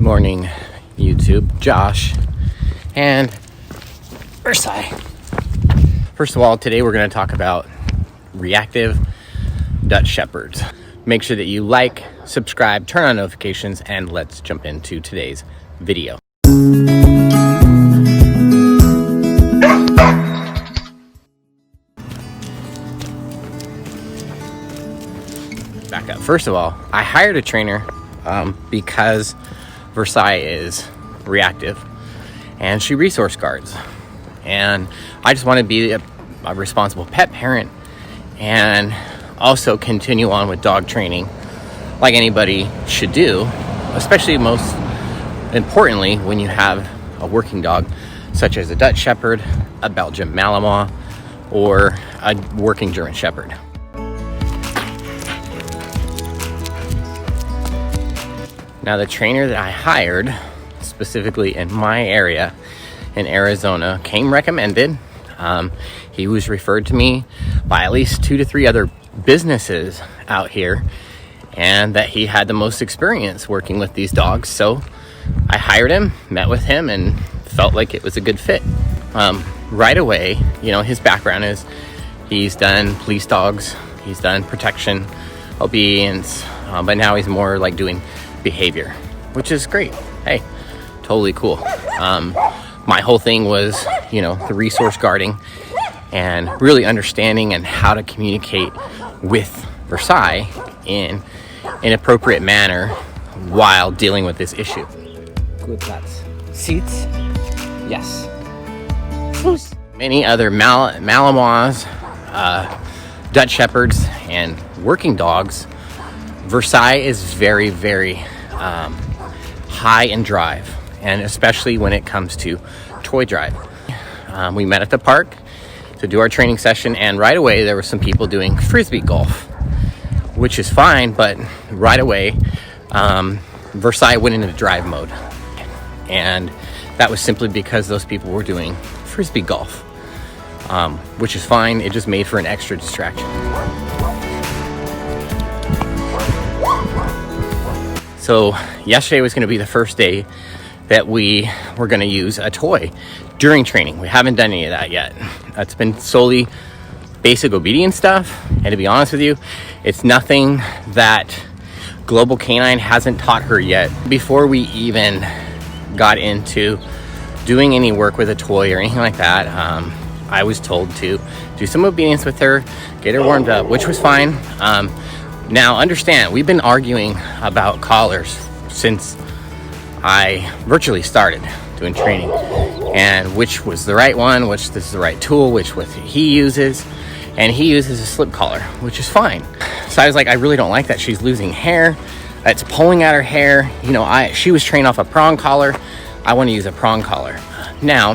Good morning, YouTube. Josh and Versailles. First of all, today we're going to talk about reactive Dutch Shepherds. Make sure that you like, subscribe, turn on notifications, and let's jump into today's video. Back up. First of all, I hired a trainer because Versailles is reactive and she resource guards, and I just want to be a responsible pet parent and also continue on with dog training like anybody should do, especially most importantly when you have a working dog such as a Dutch Shepherd, a Belgian Malinois, or a working German Shepherd. Now, the trainer that I hired, specifically in my area in Arizona, came recommended. He was referred to me by at least 2 to 3 other businesses out here, and that he had the most experience working with these dogs. So I hired him, met with him, and felt like it was a good fit. Right away, his background is he's done police dogs, he's done protection, obedience, but now he's more like doing behavior, which is great. Hey, totally cool. My whole thing was, the resource guarding and really understanding and how to communicate with Versailles in an appropriate manner while dealing with this issue. Good lads. Seats? Yes. Loose. Many other Malinois, Dutch Shepherds, and working dogs, Versailles is very, very high in drive, and especially when it comes to toy drive. We met at the park to do our training session, and right away there were some people doing frisbee golf, which is fine, but right away Versailles went into drive mode, and that was simply because those people were doing frisbee golf, which is fine. It just made for an extra distraction. So yesterday was going to be the first day that we were going to use a toy during training. We haven't done any of that yet. It's been solely basic obedience stuff, and to be honest with you, it's nothing that Global Canine hasn't taught her yet. Before we even got into doing any work with a toy or anything like that, I was told to do some obedience with her, get her warmed up, which was fine. Now, understand, we've been arguing about collars since I virtually started doing training, and which was the right one, which this is the right tool, which he uses, and he uses a slip collar, which is fine. So I was like, I really don't like that. She's losing hair. It's pulling at her hair. She was trained off a prong collar. I want to use a prong collar. Now,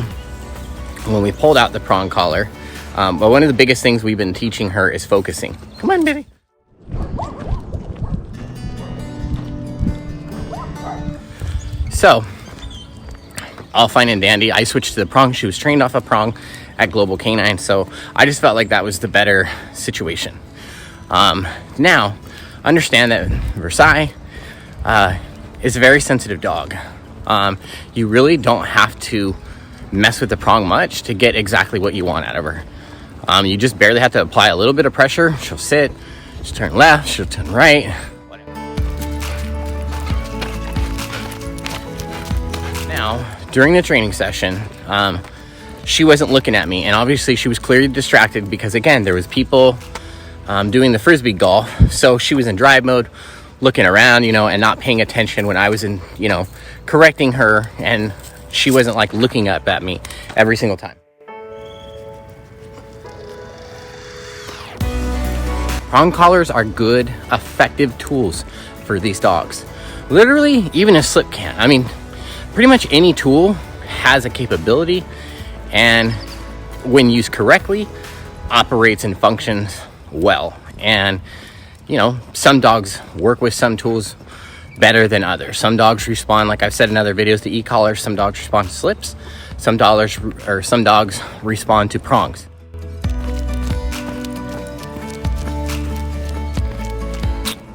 when we pulled out the prong collar, but one of the biggest things we've been teaching her is focusing. Come on, baby. So, all fine and dandy. I switched to the prong. She was trained off a prong at Global Canine, so I just felt like that was the better situation. Now, understand that Versailles is a very sensitive dog. You really don't have to mess with the prong much to get exactly what you want out of her. You just barely have to apply a little bit of pressure. She'll sit, she'll turn left, she'll turn right. Now, during the training session, she wasn't looking at me, and obviously she was clearly distracted because, again, there was people doing the frisbee golf, so she was in drive mode, looking around, and not paying attention when I was in, correcting her, and she wasn't like looking up at me every single time. Prong collars are good, effective tools for these dogs. Literally, even a slip can. I mean, pretty much any tool has a capability, and when used correctly, operates and functions well. And some dogs work with some tools better than others. Some dogs respond, like I've said in other videos, to e-collars. Some dogs respond to slips. Some dogs respond to prongs.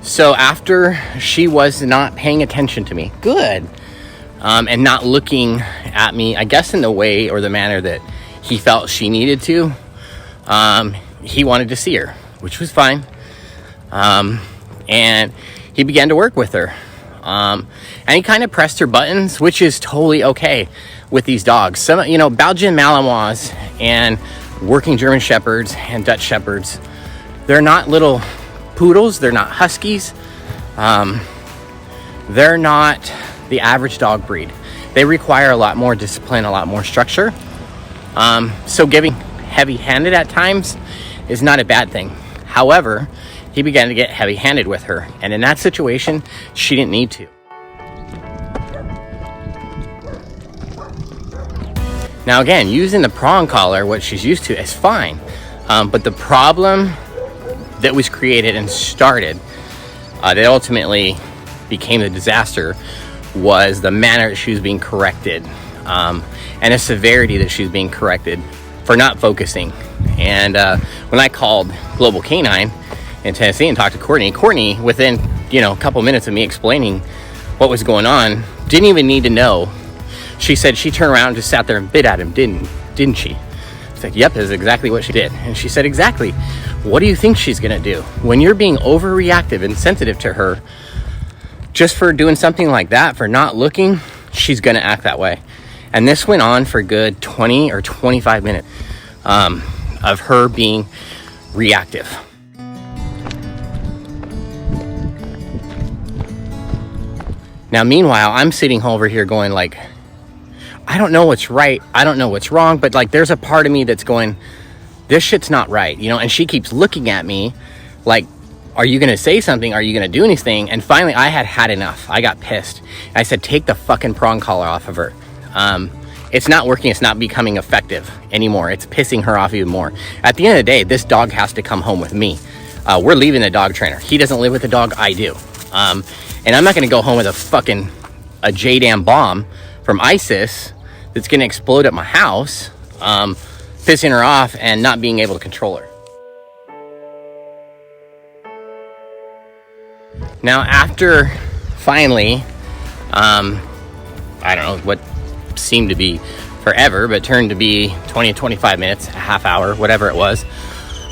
So after she was not paying attention to me, good. and not looking at me, I guess, in the way or the manner that he felt she needed to. He wanted to see her, which was fine. And he began to work with her. And he kind of pressed her buttons, which is totally okay with these dogs. Some, Belgian Malinois and working German Shepherds and Dutch Shepherds, they're not little poodles. They're not huskies. They're not the average dog breed. They require a lot more discipline, a lot more structure. So giving heavy-handed at times is not a bad thing. However, he began to get heavy-handed with her, and in that situation, she didn't need to. Now again, using the prong collar, what she's used to, is fine. But the problem that was created and started, that ultimately became the disaster, was the manner that she was being corrected, and the severity that she was being corrected for not focusing. And when I called Global Canine in Tennessee and talked to Courtney, within a couple minutes of me explaining what was going on, didn't even need to know. She said she turned around and just sat there and bit at him, didn't she? I said, yep, that's exactly what she did. And she said, exactly. What do you think she's gonna do? When you're being overreactive and sensitive to her, just for doing something like that, for not looking, she's gonna act that way. And this went on for a good 20 or 25 minutes of her being reactive. Now, meanwhile, I'm sitting over here going like, I don't know what's right. I don't know what's wrong. But like, there's a part of me that's going, this shit's not right. And she keeps looking at me like, are you going to say something? Are you going to do anything? And finally, I had enough. I got pissed. I said, take the fucking prong collar off of her. It's not working. It's not becoming effective anymore. It's pissing her off even more. At the end of the day, this dog has to come home with me. We're leaving the dog trainer. He doesn't live with the dog. I do. And I'm not going to go home with a JDAM bomb from ISIS that's going to explode at my house, pissing her off and not being able to control her. Now, after finally, I don't know what seemed to be forever, but turned to be 20 to 25 minutes, a half hour, whatever it was,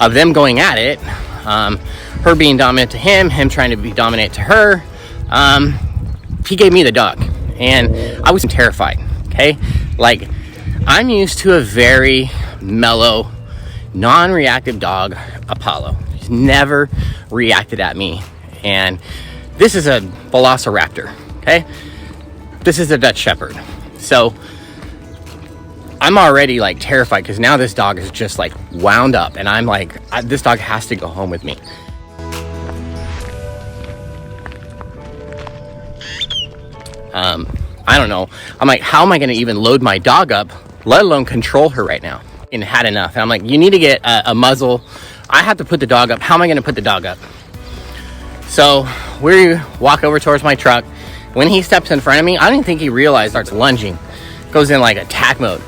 of them going at it, her being dominant to him trying to be dominant to her, he gave me the dog, and I was terrified. Okay, like, I'm used to a very mellow, non-reactive dog, Apollo. He's never reacted at me, and this is a Velociraptor. Okay, this is a Dutch Shepherd, so I'm already like terrified because now this dog is just like wound up, and I'm like, this dog has to go home with me. I don't know. I'm like, how am I going to even load my dog up, let alone control her right now? And had enough. And I'm like, you need to get a muzzle. I have to put the dog up. How am I going to put the dog up? So we walk over towards my truck. When he steps in front of me, I don't even think he realized, starts lunging. Goes in like attack mode.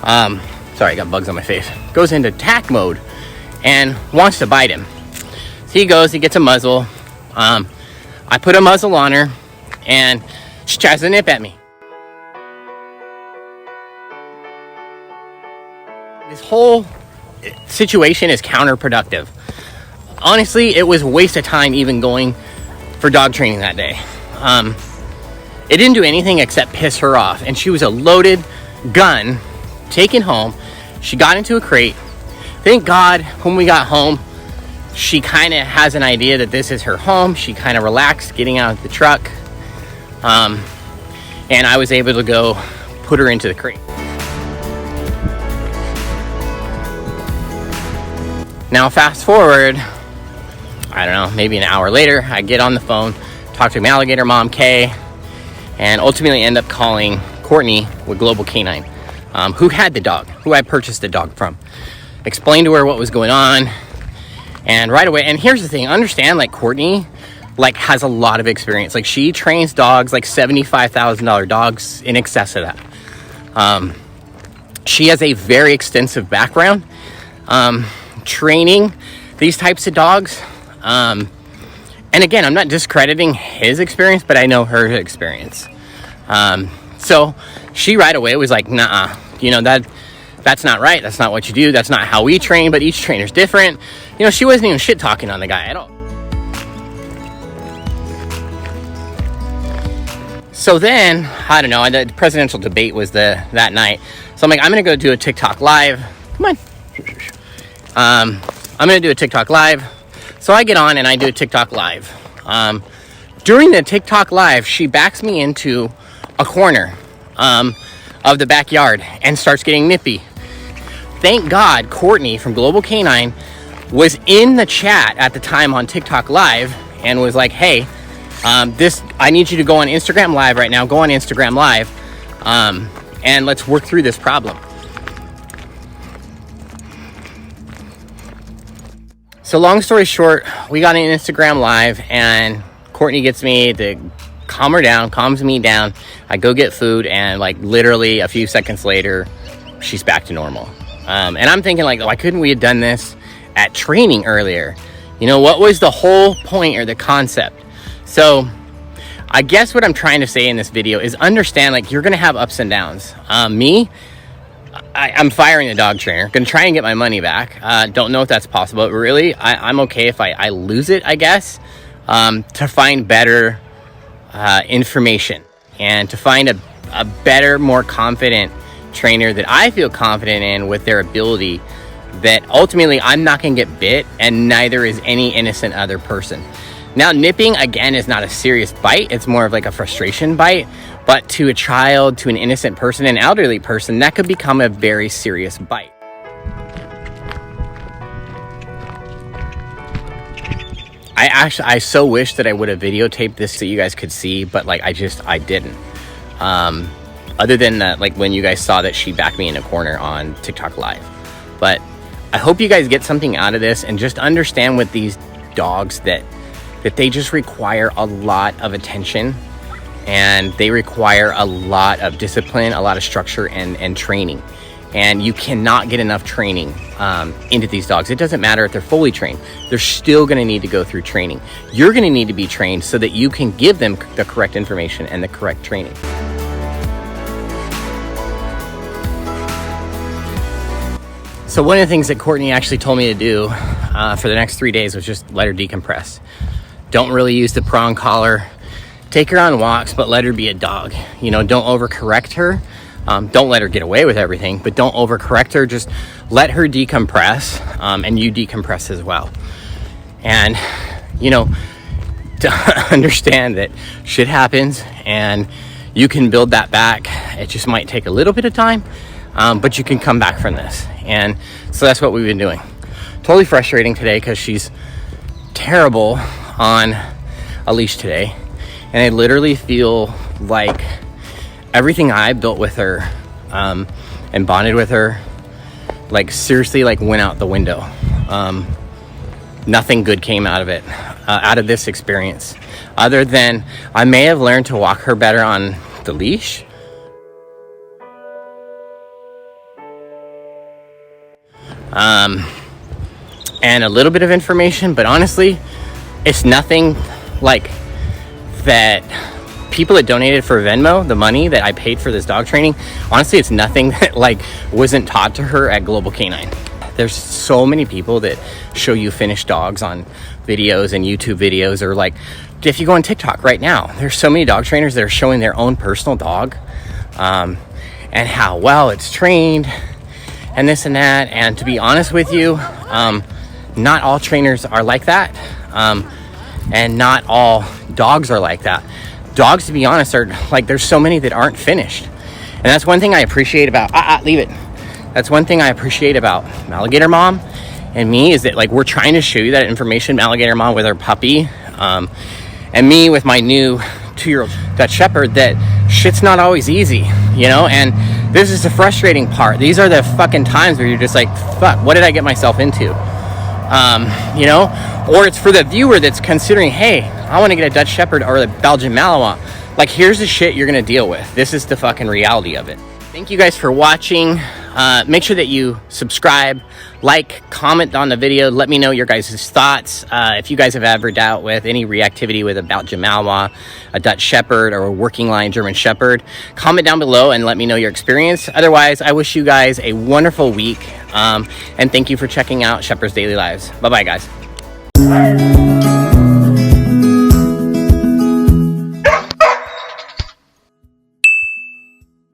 Sorry, I got bugs on my face. Goes into attack mode and wants to bite him. So he goes, he gets a muzzle. I put a muzzle on her, and she tries to nip at me. This whole situation is counterproductive. Honestly, it was a waste of time even going for dog training that day. It didn't do anything except piss her off, and she was a loaded gun taken home. She got into a crate. Thank God when we got home, she kind of has an idea that this is her home. She kind of relaxed getting out of the truck. And I was able to go put her into the crate. Now fast forward, I don't know, maybe an hour later, I get on the phone, talk to my alligator mom, Kay, and ultimately end up calling Courtney with Global Canine, who had the dog, who I purchased the dog from. Explained to her what was going on, and right away, and here's the thing, understand, like, Courtney, like, has a lot of experience. Like, she trains dogs, like $75,000 dogs, in excess of that. She has a very extensive background training these types of dogs. And again, I'm not discrediting his experience, but I know her experience. So she right away was like, nah, you know, that's not right. That's not what you do. That's not how we train, but each trainer's different. You know, she wasn't even shit talking on the guy at all. So then, I don't know, the presidential debate was that night. So I'm like, I'm going to go do a TikTok live. Come on. I'm going to do a TikTok live. So I get on and I do a TikTok live. During the TikTok live, she backs me into a corner of the backyard and starts getting nippy. Thank God Courtney from Global Canine was in the chat at the time on TikTok live and was like, hey, I need you to go on Instagram live right now. Go on Instagram live and let's work through this problem. So long story short, we got an Instagram live and Courtney gets me to calms me down. I go get food and like literally a few seconds later, she's back to normal. And I'm thinking like, why couldn't we have done this at training earlier? You know, what was the whole point or the concept? So I guess what I'm trying to say in this video is understand, like, you're going to have ups and downs. I'm firing the dog trainer, going to try and get my money back. Don't know if that's possible, but really I'm okay if I lose it, I guess, to find better information and to find a better, more confident trainer that I feel confident in with their ability, that ultimately I'm not going to get bit and neither is any innocent other person. Now, nipping, again, is not a serious bite. It's more of like a frustration bite. But to a child, to an innocent person, an elderly person, that could become a very serious bite. I so wish that I would have videotaped this so you guys could see, but like I didn't. Other than that, like when you guys saw that she backed me in a corner on TikTok Live. But I hope you guys get something out of this and just understand with these dogs that they just require a lot of attention and they require a lot of discipline, a lot of structure and training. And you cannot get enough training into these dogs. It doesn't matter if they're fully trained. They're still going to need to go through training. You're going to need to be trained so that you can give them the correct information and the correct training. So one of the things that Courtney actually told me to do for the next 3 days was just let her decompress. Don't really use the prong collar. Take her on walks, but let her be a dog. You know, don't overcorrect her. Don't let her get away with everything, but don't overcorrect her. Just let her decompress, and you decompress as well. And, you know, to understand that shit happens and you can build that back. It just might take a little bit of time, but you can come back from this. And so that's what we've been doing. Totally frustrating today because she's terrible on a leash today. And I literally feel like everything I built with her and bonded with her, like seriously, like went out the window. Nothing good came out of it, out of this experience, other than I may have learned to walk her better on the leash. And a little bit of information, but honestly, it's nothing like that. People that donated for Venmo, the money that I paid for this dog training, honestly, it's nothing that like wasn't taught to her at Global Canine. There's so many people that show you finished dogs on videos and YouTube videos, or like if you go on TikTok right now, there's so many dog trainers that are showing their own personal dog and how well it's trained and this and that. And to be honest with you, not all trainers are like that, and not all dogs are like that. Dogs, to be honest, are like, there's so many that aren't finished. And that's one thing I appreciate about leave it. That's one thing I appreciate about Alligator Mom and me, is that like we're trying to show you that information. Alligator Mom with her puppy, and me with my new 2-year-old Dutch Shepherd, that shit's not always easy, you know. And this is the frustrating part. These are the fucking times where you're just like, fuck, what did I get myself into? You know, or it's for the viewer that's considering, hey, I want to get a Dutch Shepherd or a Belgian Malinois. Like, here's the shit you're gonna deal with. This is the fucking reality of it. Thank you guys for watching. make sure that you subscribe, like, comment on the video. Let me know your guys' thoughts. If you guys have ever dealt with any reactivity with a Belgian Malinois, a Dutch Shepherd, or a working line German Shepherd, comment down below and let me know your experience. Otherwise, I wish you guys a wonderful week, and thank you for checking out Shepherd's Daily Lives. Bye-bye, guys.